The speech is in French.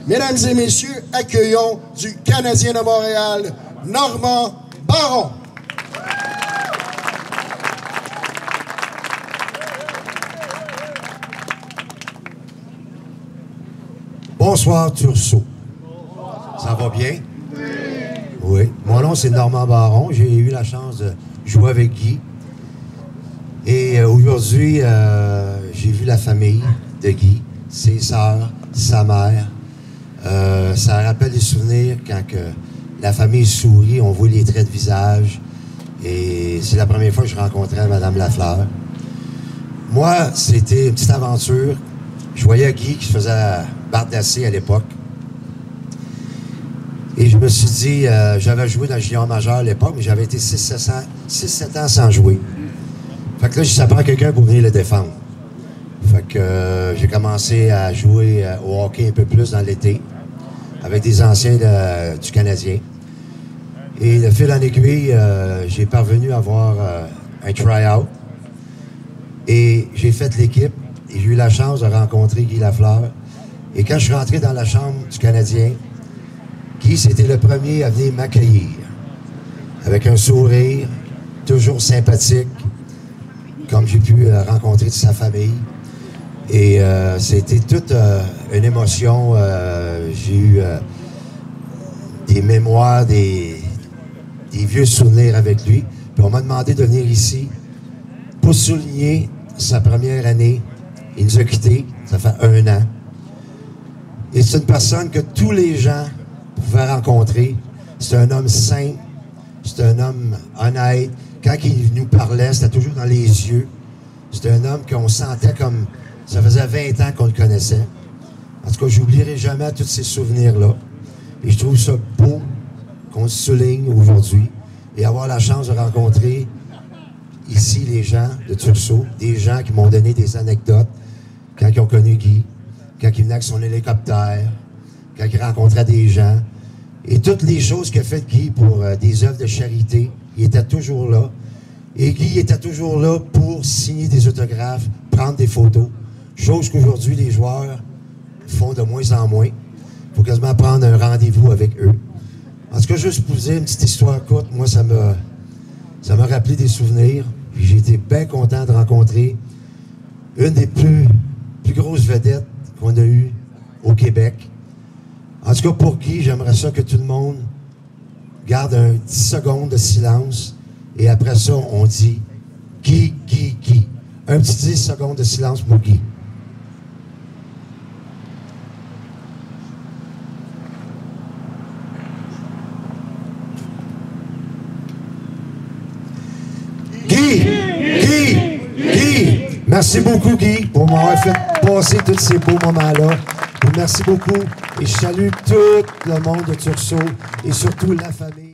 Mesdames et messieurs, accueillons du Canadien de Montréal, Normand Baron. Bonsoir, Turceau. Ça va bien? Oui. Mon nom, c'est Normand Baron. J'ai eu la chance de jouer avec Guy. Et aujourd'hui, j'ai vu la famille de Guy, ses sœurs, sa mère. Ça rappelle des souvenirs quand que la famille sourit, on voit les traits de visage. Et c'est la première fois que je rencontrais Mme Lafleur. Moi, c'était une petite aventure. Je voyais Guy qui se faisait bardasser à l'époque. Et je me suis dit, j'avais joué dans le junior majeur à l'époque, mais j'avais été 6-7 ans sans jouer. Fait que là, ça prend quelqu'un pour venir le défendre. Fait que j'ai commencé à jouer au hockey un peu plus dans l'été, avec des anciens du Canadien. Et de fil en aiguille, j'ai parvenu à avoir un try-out. Et j'ai fait l'équipe, et j'ai eu la chance de rencontrer Guy Lafleur. Et quand je suis rentré dans la chambre du Canadien, Guy, c'était le premier à venir m'accueillir. Avec un sourire, toujours sympathique, comme j'ai pu rencontrer sa famille. Et c'était toute une émotion. J'ai eu des mémoires, des vieux souvenirs avec lui. Puis on m'a demandé de venir ici pour souligner sa première année. Il nous a quittés, ça fait 1 an. Et c'est une personne que tous les gens pouvaient rencontrer. C'est un homme simple, c'est un homme honnête. Quand il nous parlait, c'était toujours dans les yeux. C'était un homme qu'on sentait comme... Ça faisait 20 ans qu'on le connaissait. En tout cas, j'oublierai jamais tous ces souvenirs-là. Et je trouve ça beau qu'on se souligne aujourd'hui et avoir la chance de rencontrer ici les gens de Turceau, des gens qui m'ont donné des anecdotes quand ils ont connu Guy, quand il venait avec son hélicoptère, quand il rencontrait des gens. Et toutes les choses qu'a fait Guy pour des œuvres de charité, il était toujours là. Et Guy était toujours là pour signer des autographes, prendre des photos. Chose qu'aujourd'hui, les joueurs font de moins en moins. Il faut quasiment prendre un rendez-vous avec eux. En tout cas, juste pour vous dire une petite histoire courte, moi, ça m'a rappelé des souvenirs. Puis j'ai été bien content de rencontrer une des plus grosses vedettes qu'on a eues au Québec. En tout cas, pour Guy, j'aimerais ça que tout le monde garde un 10 secondes de silence. Et après ça, on dit Guy. Un petit 10 secondes de silence pour Guy. Guy! Merci beaucoup, Guy, pour m'avoir fait passer tous ces beaux moments-là. Merci beaucoup. Et je salue tout le monde de Turceau et surtout la famille.